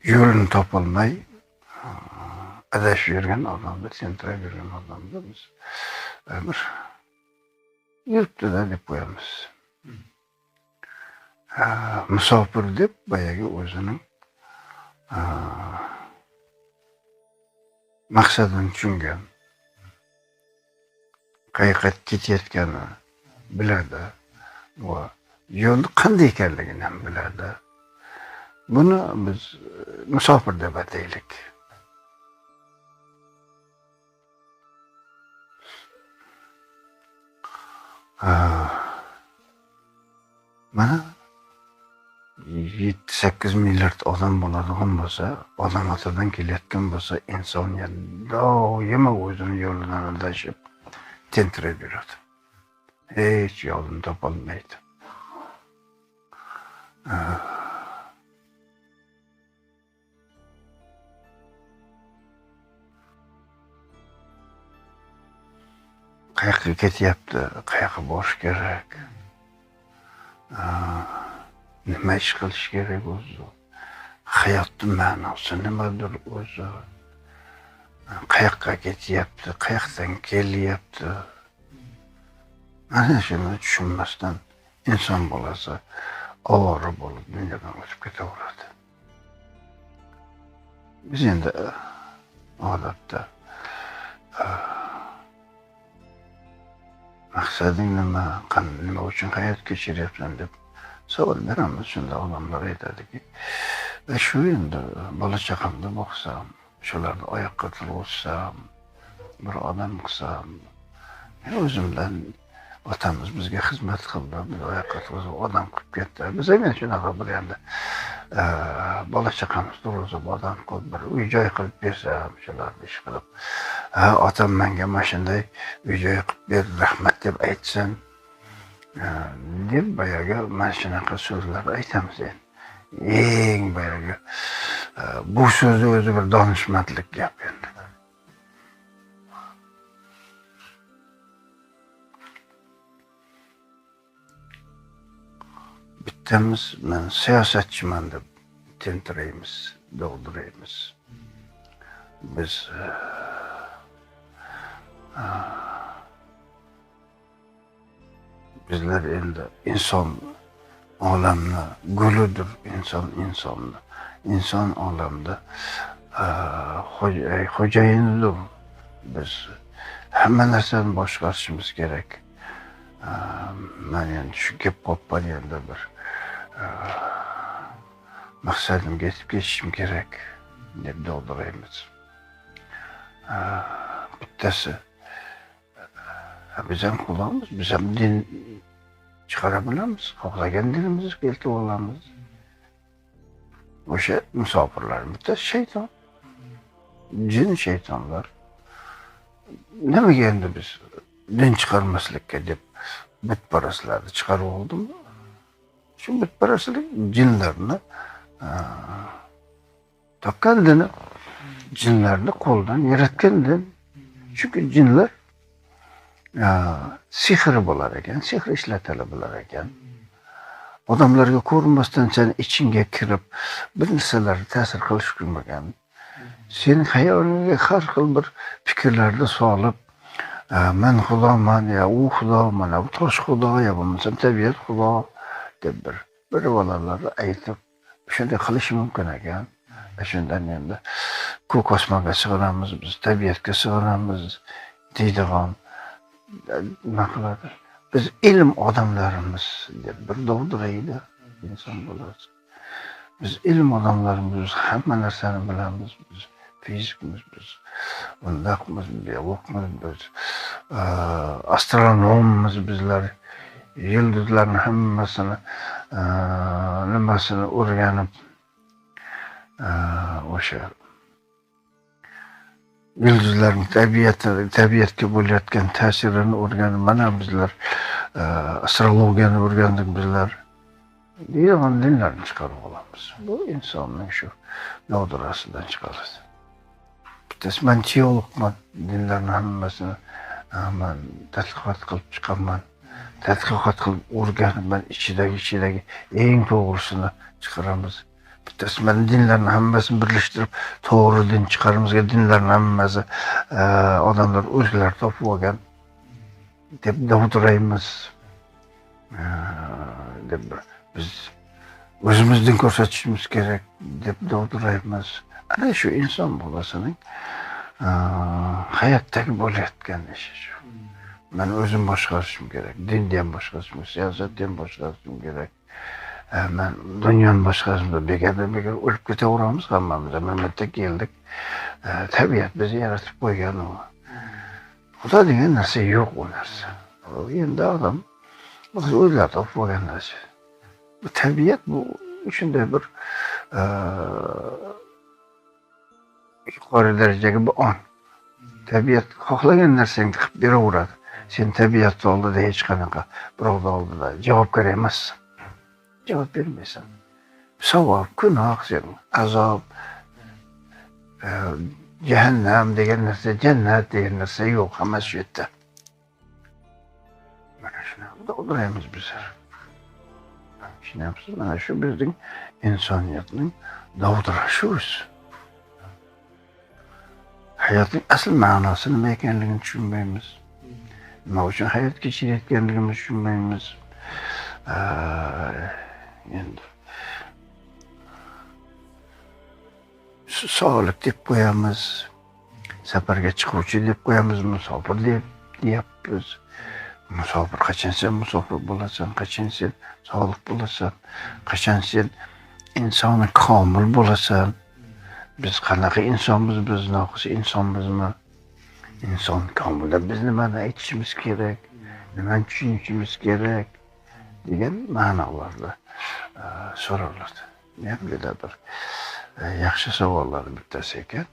yo'lini topolmay adashib yurgan odamni, tentirab yurgan odamni biz bir yuribdi-da deb qo'yamiz. Musofir deb boyagi o'zining maqsadini tushungan, qayerga ketayotganini biladi va yo'lni qanday ekanligini ham biladi. Buni biz musofir deb ataylik. Mana 7-8 milliard odam bo'ladigan bo'lsa, odam otadan kelayotgan bo'lsa, insoniyat doimo o'zini yo'lidan adashib, tentirab yuradi. Hech yo'lini topolmaydi. Qayerga ketyapti, qayerga borish kerak, nima ish qilish kerak o'zi, hayotning ma'nosi nimadir o'zi, qayerga ketyapti, qayerdan kelyapti. Mana shuni tushunmasdan inson bolasi ovora bo'lib dunyodan o'tib ketaveradi. Biz endi odatda maqsading nima, nima uchun hayot kechiryapsan deb savol beramiz. Shunda odamlar aytadiki, shu endi bola chaqamni boqsam, shularni oyoqqa turg'izsam, bir odam qilsam, o'zimdan otamiz bizga xizmat qildi, biz oyoqqa turg'izib odam qilib ketdi. Biz ham shunaqa bir endi bola chaqamiz turg'izib odam qilib bir uy-joy qilib bersam, shularni ish qilib, otam menga mana shunday uy-joy qilib ber, rahmat deb aytsin deb boyagi mana shunaqa so'zlar aytamiz endi. Eng boyagi bu so'zni o'zi bir donishmandlik gap endi. Bittamiz men siyosatchiman deb tentiraymiz, dovdiraymiz. Biz bizlar endi inson olamni gulidir, inson olamda xo'jayinidir. Biz hamma narsani boshqarishimiz kerak. Men endi shu gap qoppan endi bir maqsadimga yetib ketishim kerak deb dovdiraymiz. Bittasi biz ham qilamiz, biz ham din chiqara bilamiz, xohlagan dinimizni keltirib olamiz. O'sha musofirlar bittasi shayton, jin shaytonlar. Nimaga endi biz din chiqarmaslikka deb butparastlarni chiqarib oldimi? Shu butparastlik jinlarni topgan dini, jinlarni qo'ldan yaratgan din. Chunki jinlar sehri bo'lar ekan, sehr ishlatala bilar ekan. Odamlarga ko'rinmasdan seni ichingga kirib, bir narsalarga ta'sir qilish bilmagan. Sening xayolingga har xil bir fikrlarni solib, men xudoman, ya u xudo, mana bu tosh xudo, ya bo'lmasam tabiat xudo deb bir bolalarni aytib, shunday qilish mumkin ekan. Shundan endi ko'k osmonga sig'inamiz, biz tabiatga sig'inamiz deydigan nima qiladi? Biz ilm odamlarimiz deb bir dovdiraydi inson bo'ladi. Biz ilm odamlarimiz, hamma narsani bilamiz. Biz fizikmiz, biz undaqmiz, biologmiz, biz astronommiz, bizlar yulduzlarning hammasini nimasini o'rganib, o'sha yulduzlarning tabiatga bo'layotgan ta'sirini o'rganib, mana bizlar astrologiyani o'rgandik bizlar. Deydigan dinlarni chiqarib olamiz. Bu insonning shu dovdirasidan chiqaradi. Bittasi men teologman, dinlarni hammasini men tadqiqot qilib chiqaman. Tadqiqot qilib o'rganib, men ichidagi eng to'g'risini chiqaramiz. bittasi mana dinlarni hammasini birlashtirib to'g'ri din chiqarimizga dinlarni hammasi odamlar o'zlari topib olgan deb dovdiraymiz. Deb biz o'zimizdan ko'rsatishimiz kerak deb dovdiraymiz. Ana shu inson bolasining hayotdagi bo'layotgan ishi shu. Men o'zim boshqarishim kerak, dinni ham boshqarishim, siyosatni ham boshqarishim kerak. Men dunyoni boshqarishimda bekordan bekor o'lib ketaveramiz hammamiz. Mamlakatga keldik. Tabiat bizni yaratib qo'ygan u. Xudo degan narsa yo'q u narsa. Endi odam o'zlari topib olgan narsa. Bu tabiat bu shunday bir yuqori darajadagi bir on. Tabiat xohlagan narsangni qilib beraveradi. Sen tabiat oldida hech qanaqa birovni oldida javobgar emassan. Javob bermaysan. Savob, gunoh, sen azob, jahannam degan narsa, jannat degan narsa yo'q, hammasi shu yerda. Mana shunaqa o'tiramiz bizlar. Tushunamsiz? Mana shu bizning insoniyatning dovdirashimiz. Hayotning asl ma'nosi nima ekanligini tushunmaymiz. Nima uchun hayot kechirayotganligimizni tushunmaymiz. Endi sog'lik deb qo'yamiz, safarga chiquvchi deb qo'yamiz, musofir deyapmiz. Musofir qachon sen musofir bo'lasan, qachon sen sog'lik bo'lasan, qachon sen insoni komil bo'lasan. Biz qanaqa insonmiz, biz noqis insonmizmi? İnson komilda biz nimani aytishimiz kerak, nimani tushunishimiz kerak degan ma'nolarda so'raladi. Men bir yaxshi savollardan bittasi ekan.